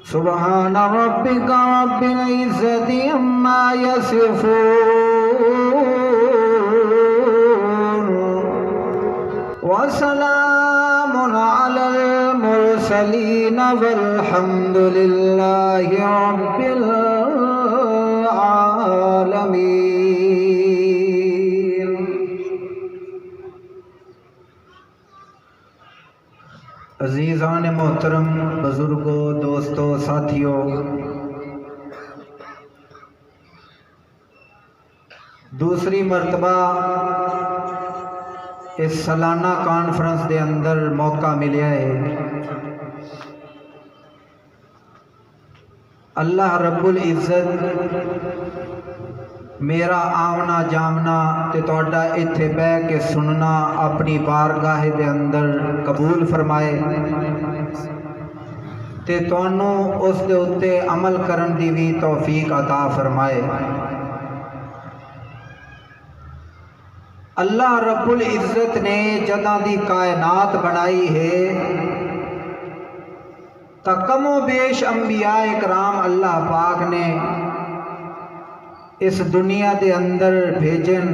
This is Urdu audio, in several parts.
سبحان ربک رب العزة عما یصفون وسلام علی المرسلین والحمد للہ رب العالمین۔ عزیزان محترم، بزرگوں، دوستوں، ساتھیوں، دوسری مرتبہ اس سالانہ کانفرنس دے اندر موقع ملیا ہے۔ اللہ رب العزت میرا آونا جامنا تے تہاڈا ایتھے بیٹھ کے سننا اپنی بارگاہ دے اندر قبول فرمائے تے تانوں اس دے اُتے عمل کرن دی بھی توفیق عطا فرمائے۔ اللہ رب العزت نے جداں دی کائنات بنائی ہے تا کم و بیش انبیاء اکرام اللہ پاک نے اس دنیا دے اندر بھیجن۔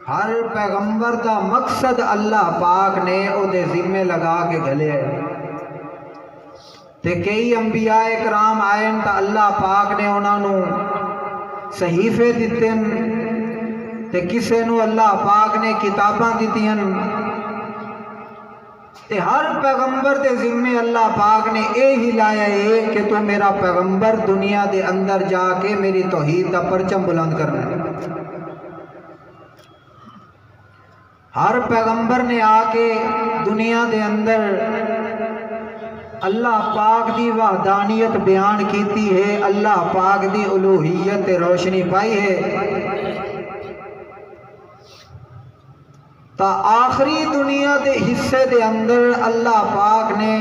ہر پیغمبر دا مقصد اللہ پاک نے او دے ذمے لگا کے گھلے ہے تے کئی انبیاء اکرام آئین تا اللہ پاک نے انہاں نو صحیفے دتن تے کسے نو اللہ پاک نے کتاباں دتیاں تے ہر پیغمبر دے ذمے اللہ پاک نے ہی لایا ہے کہ تو میرا پیغمبر دنیا دے اندر جا کے میری توحید دا پرچم بلند کرنا ہے۔ ہر پیغمبر نے آ کے دنیا دے اندر اللہ پاک دی وحدانیت بیان کیتی ہے، اللہ پاک دی الوہیت تے روشنی پائی ہے تا آخری دنیا دے حصے دے اندر اللہ پاک نے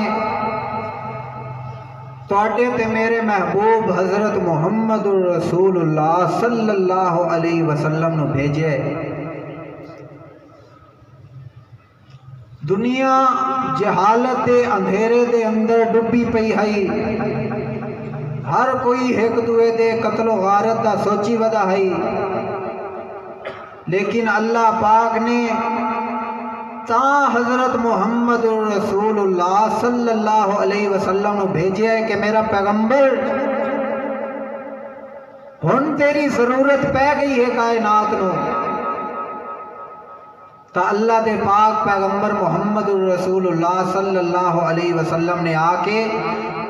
تواڈے تے میرے محبوب حضرت محمد رسول اللہ صلی اللہ علیہ وسلم نو بھیجے۔ دنیا جہالت دے اندھیرے دے اندر ڈبی پئی ہے، ہر کوئی ایک دوے دے قتل و غارت دا سوچی ودا ہے، لیکن اللہ پاک نے تا حضرت محمد رسول اللہ صلی اللہ علیہ وسلم نے بھیجا ہے کہ میرا پیغمبر ہن تیری ضرورت پہ گئی ہے کائنات نو، تا اللہ دے پاک پیغمبر محمد رسول اللہ صلی اللہ علیہ وسلم نے آ کے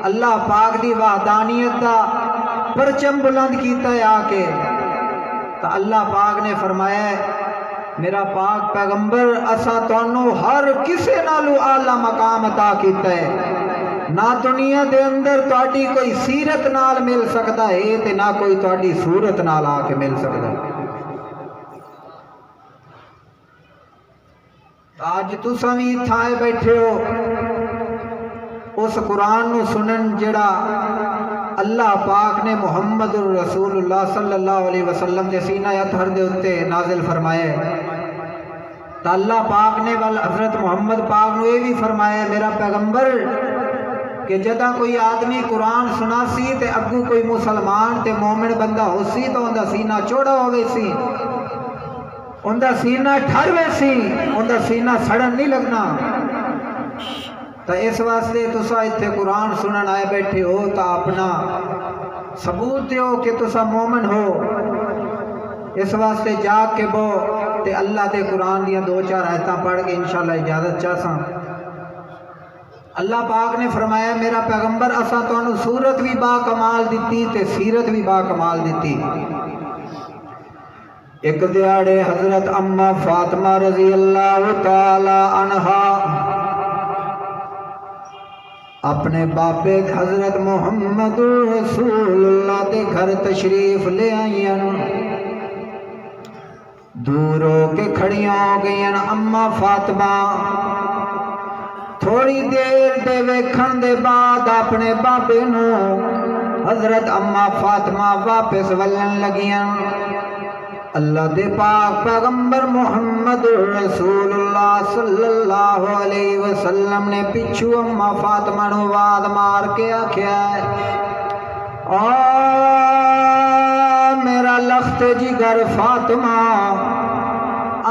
اللہ پاک دی وحدانیت دا پرچم بلند کیتا ہے آ کے۔ تا اللہ پاک نے فرمایا ہے میرا پاک پیغمبر اسا تانوں ہر کسے نالو اعلیٰ مقام عطا کیتا ہے، نہ دنیا دے اندر تہاڈی کوئی سیرت نال مل سکتا ہے تے نہ کوئی تہاڈی صورت نال آ کے مل سکتا ہے۔ آج تساں وی تھائے بیٹھے ہو اس قرآن نو سنن جڑا اللہ پاک نے محمد رسول اللہ صلی اللہ علیہ وسلم دے سینہ اطہر دے اتے نازل فرمایا ہے۔ تا اللہ پاک نے حضرت محمد پاک نو یہ بھی فرمایا ہے میرا پیغمبر کہ جدہ کوئی آدمی قرآن سنا سی تے اگو کوئی مسلمان تے مومن بندہ ہو سی تو اندہ سینہ چوڑا ہوئے سی، اندہ سینہ ٹھر ہوئے سی، اندہ سینہ سڑن نہیں لگنا۔ تا اس واسطے تسا اتھے قرآن سنن آئے بیٹھے ہو تا اپنا ثبوت دیو کہ تسا مومن ہو۔ اس واسطے جاگ کے بو تے اللہ دے قرآن دیاں دو چار آیتاں پڑھ کے انشاءاللہ اجازت چاہساں۔ اللہ پاک نے فرمایا میرا پیغمبر اسا تانوں صورت بھی با کمال دیتی تے سیرت بھی با کمال دیتی۔ ایک دیاڑے حضرت اماں فاطمہ رضی اللہ تعالی عنہا اپنے باپے حضرت محمد رسول اللہ دے گھر تشریف لے آئیں، دور ہو کے کھڑیاں ہو گئیں اماں فاطمہ۔ تھوڑی دیر دے ویکھن دے بعد اپنے باپے نو حضرت اماں فاطمہ واپس ولن لگیاں۔ اللہ دے پاک پیغمبر محمد رسول اللہ صلی اللہ علیہ وسلم نے پچھو اما فاطمہ نو واد مار کے آکھیا ہے میرا لخت جگر فاطمہ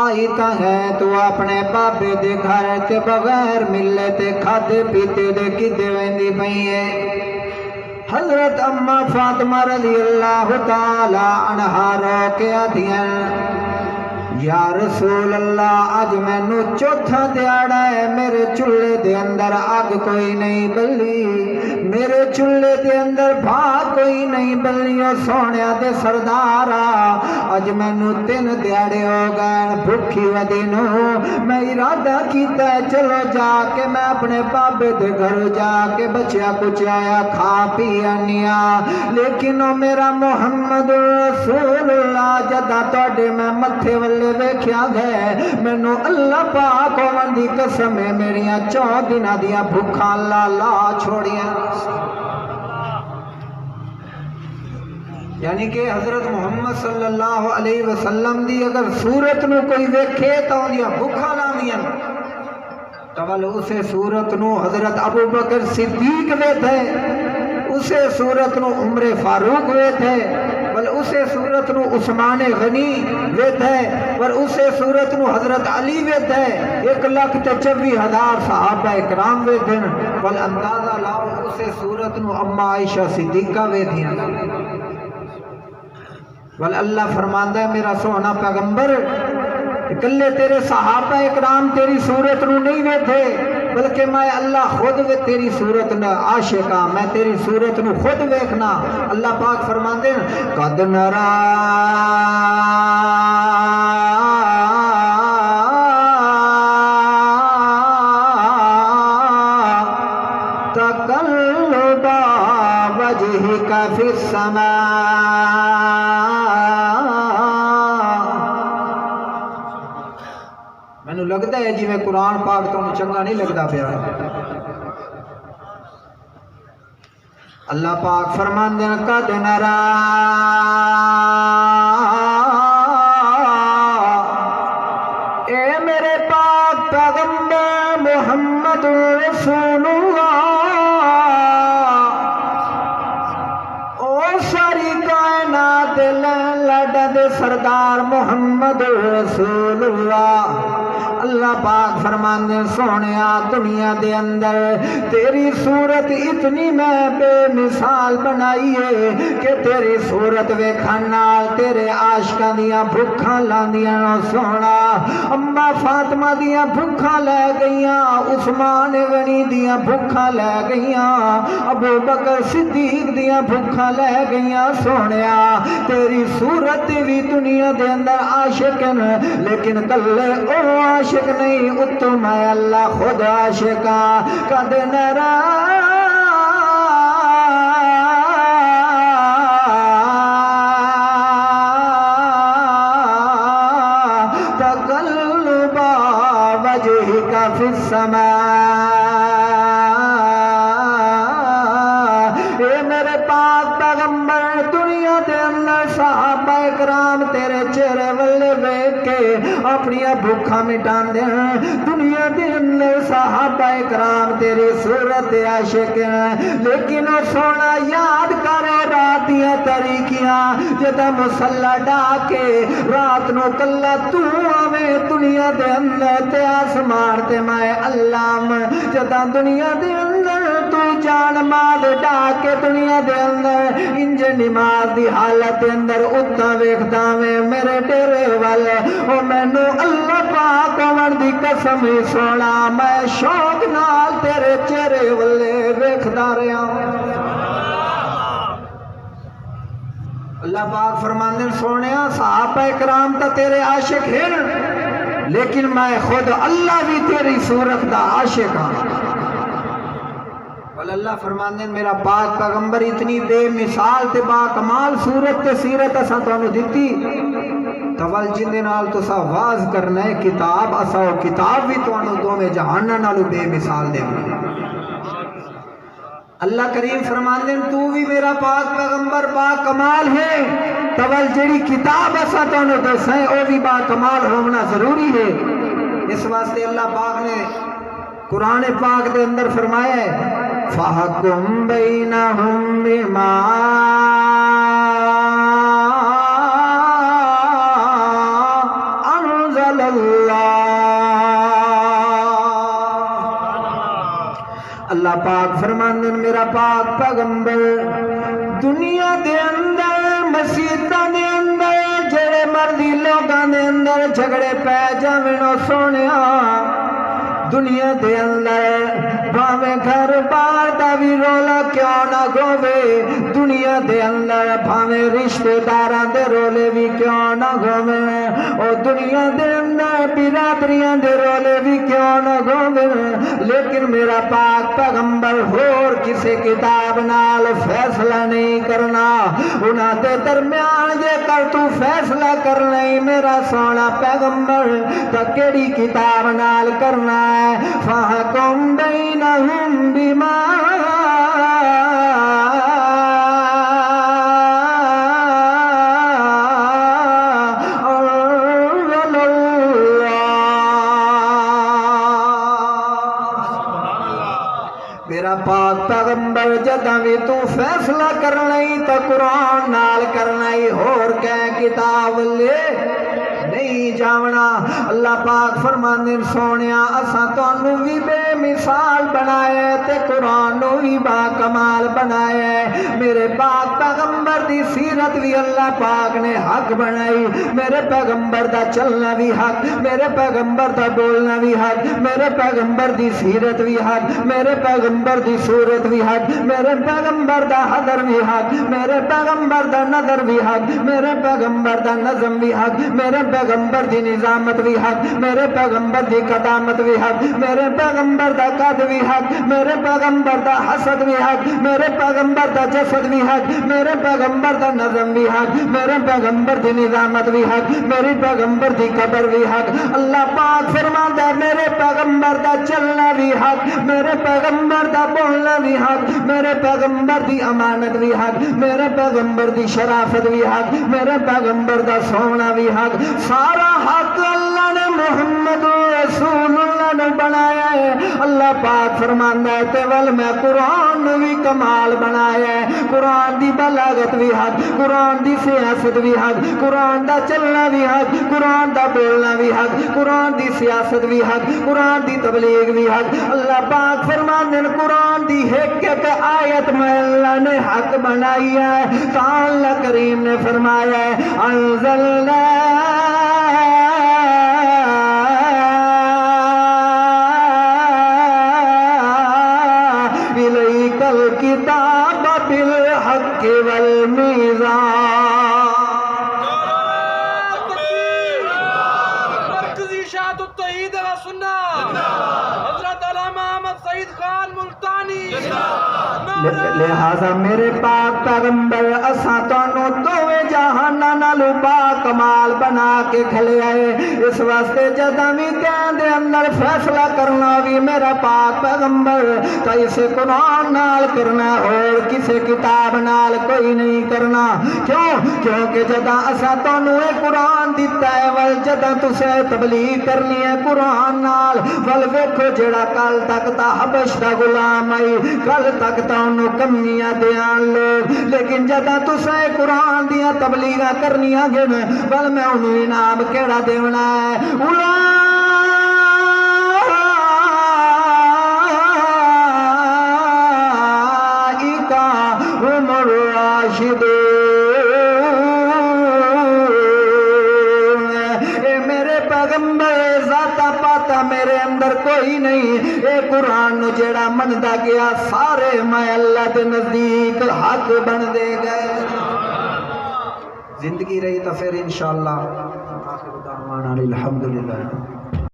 آئی تا ہے تو اپنے بابے دے گھر تے بغیر ملے تے کھادے پیتے دے کدے ویندی پئی ہے۔ حضرت اما فاطمہ رضی اللہ تعالی عنہا رو کے آدھیاں یا رسول اللہ اج مینو چوتھا دیاڑا ہے میرے چولہے دے اندر آگ کوئی نہیں بلی میرے چولہے دے اندر بھاگ کوئی نہیں بلیوں سونیا دے سردارا اج مینو 3 دیاڑے ہو گئے بھوکی ودی نو میں ارادہ کیتا ہے چلو جا کے میں اپنے بابے دے گھر جا کے بچیا کچھ آیا کھا پی آنیا لیکن او میرا محمد رسول اللہ جدا توڑے میں متھے والے ویکھیا گئے مینو اللہ پاک ہوون دی قسم ہے میریاں 4 دناں دیاں بھوکاں لا چھوڑیاں۔ یعنی کہ حضرت محمد صلی اللہ علیہ وسلم دی اگر صورت نو کوئی ویکھے تو اندیاں بھوکاں لاندیاں تو اسے صورت نو حضرت ابو بکر صدیق ویت ہے اسے صورت نو عمر فاروق ویت ہے بل اسے صورت نو عثمان غنی ویت ہے پر اسے صورت نو حضرت علی ویت ہے 1,24,000 صحابہ اکرام ویت ہیں بل اندازہ لاؤ اسے صورت نو اما عائشہ صدیقہ ویت ہیں بل اللہ فرماندہ ہے میرا سونا پیغمبر کلے تیرے صحابہ اکرام تیری صورت نو نہیں ویتھے بلکہ میں اللہ خود وے تیری صورت نہ عاشقاں میں تیری صورت نو خود ویکھنا اللہ پاک فرماندے قد نرا تقلب وجهك في السماء مینوں لگتا ہے جی میں قرآن پاک تو چنگا نہیں لگتا پیا اللہ پاک فرماندے قد نرا اے میرے پاک پیغمبر محمد رسول اللہ او ساری کائنات لڑا دے سردار محمد رسول اللہ اللہ پاک فرماندے سونیا دنیا دے اندر تیری صورت اتنی میں بے مثال بنائی ہے کہ تیری صورت ویکھن نال تیرے عاشقاں دیاں بھوکاں لاندیاں سونا اما فاطمہ دیاں بھوکاں لے گئیاں عثمان غنی دیاں بھوکاں لے گئیاں ابو بکر صدیق دیاں بھوکاں لے گئیاں سونیا تیری صورت بھی دنیا دے اندر عاشق ہیں لیکن کلے او عاشق نہیں اتو میں اللہ خود عاشقا قد نرا تقلب وجهك في السماء اے میرے پاک پیغمبر دنیا دے اندر صحابہ اکرام تیرے چہرے والے ویکھ کے اپنی بھوکاں مٹان دے دنیا دے اندر صحابہ اکرام تیری صورت عاشق ہیں لیکن او سونا یاد کرے رات دیاں طریقیاں جدا مصلا ڈا کے رات نو کلا تو آویں دنیا دے اندر تے آسمان تے میں اللہ جدا دنیا دے اندر تو جان مال ڈا کے دنیا دے اندر انج نماز دی حالت دے اندر اتنا ویکھدا میں میرے ڈیرے والے او مینوں اللہ پاک ہوਣ دی قسم سونا میں شوق نال تیرے چہرے والے ویکھدا رہیا اللہ پاک فرماندے سونیا صحابہ اکرام تا تیرے عاشق ہیں لیکن میں خود اللہ بھی تیری صورت دا عاشق ہاں اللہ فرماندے میرا پاک پیغمبر اتنی بے مثال تے با کمال صورت تے سیرت اساں تانوں دتی تول جندے نال تسا واز کرنا ہے کتاب اساں کتاب بھی تانوں دوویں جہاناں نالوں بے مثال دے اللہ کریم فرماندے تو بھی میرا پاک پیغمبر با کمال ہے تول جڑی کتاب اسا تانوں دسیں او بھی با کمال ہونا ضروری ہے۔ اس واسطے اللہ پاک نے قرآن پاک دے اندر فرمایا ہے فَحَكُمْ بَيْنَهُمْ بِمَا أَنزَلَ اللہ پاک فرماندے میرا پاک پیغمبر دنیا دے اندر مسیتاں دے اندر جڑے مرضی لوگاں دے اندر جھگڑے پے جاویں سونیا دنیا دے اندر بھاویں گھر بار دا بھی رولا کیوں نہ گوے دنیا دے اندر بھاویں رشتہ داراں دے رولے بھی کیوں نہ گوے او دنیا دے اندر برادریاں دے رولے بھی کیوں نہ گوے لیکن میرا پاک پیغمبر ہور کسے کتاب نال فیصلہ نہیں کرنا انہاں دے درمیان جے کر تو فیصلہ کرنا ہی میرا سونا پیغمبر تا کیڑی کتاب نال کرنا ہے فَحَكُمْ بَيْنَهُمْ بِمَا أَنزَلَ میرا پاک پیغمبر جداں بھی تو فیصلہ کرنا ہی تو قرآن نال کرنا ہی اور کہ کتاب لے نہیں جاونا اللہ پاک فرماندے سونیا اساں تانوں بھی بے مثال بنایا تے قرآن نو بھی با کمال بنایا میرے پاک پیغمبر دی سیرت بھی اللہ پاک نے حق بنائی میرے پیغمبر دا چلنا بھی حق میرے پیغمبر دا بولنا بھی حق میرے پیغمبر دی سیرت بھی حق میرے پیغمبر دی صورت بھی حق میرے پیغمبر دا حضر بھی حق میرے پیغمبر دا نظر بھی حق میرے پیغمبر دا نظم بھی حق میرے پیغمبر دی نظامت بھی حق میرے پیغمبر دی قدامت بھی حق میرے پیغمبر دا قد بھی حق میرے پیغمبر دا حسد بھی حق میرے پیغمبر دا جسد بھی حق میرے پیغمبر دا نظم بھی حق میرے پیغمبر دی نظامت بھی حق میری پیغمبر دی قبر بھی حق اللہ پاک فرماتا ہے میرے پیغمبر دا چلنا بھی حق میرے پیغمبر دا بولنا بھی حق میرے پیغمبر دی امانت بھی حق میرے پیغمبر دی شرافت بھی حق میرے پیغمبر دا سونا بھی حق سارا حق اللہ نے محمد رسول اللہ نے بنایا ہے اللہ پاک فرماتا ہے تے ول میں قرآن بھی کمال بنایا ہے قرآن دی بلاغت بھی حق قرآن دی سیاست بھی حق قرآن دا چلنا بھی حق قرآن دا بولنا بھی حق قرآن دی سیاست بھی حق قرآن دی تبلیغ بھی حق اللہ پاک فرماتے ہیں قرآن دی ایک ایک آیت میں اللہ نے حق بنائی ہے تو اللہ کریم نے فرمایا ہے انزلنا الیک الکتاب بالحق والمیزان مرکزی شاہد التوحید و سنت حضرت علامہ احمد سعید خان ملتانی لہذا میرے پاک پیغمبر اساں تانوں دوویں جہاناں نالوں با کمال بنا کے کھلے آئے اس واسطے جداں وی کہن دے اندر فیصلہ کرنا بھی میرا پاک پیغمبر تو اسے قرآن نال کرنا اور کسے کتاب نال کوئی نہیں کرنا کیوں کیونکہ جداں اساں تانوں اے قرآن دتا ہے ول جداں تسے تبلیغ کرنی ہے قرآن نال ول ویکھو جڑا کل تک تا حبش دا غلام آئی کل تک تا انہوں کمیاں دیان لوگ لیکن جدہ تسے قرآن دیا تبلیغہ کرنیاں گن بل میں انہوں انعام کیڑا دیونا ہے اولائکا ہم الراشدون اے میرے پیغمبر ذاتا پاتا میرے اندر کوئی نہیں اے قرآن نو جیڑا مندا گیا سارے میں اللہ دے نزدیک حق بن دے گئے زندگی رہی تو پھر انشاءاللہ آخر دعوانا الحمدللہ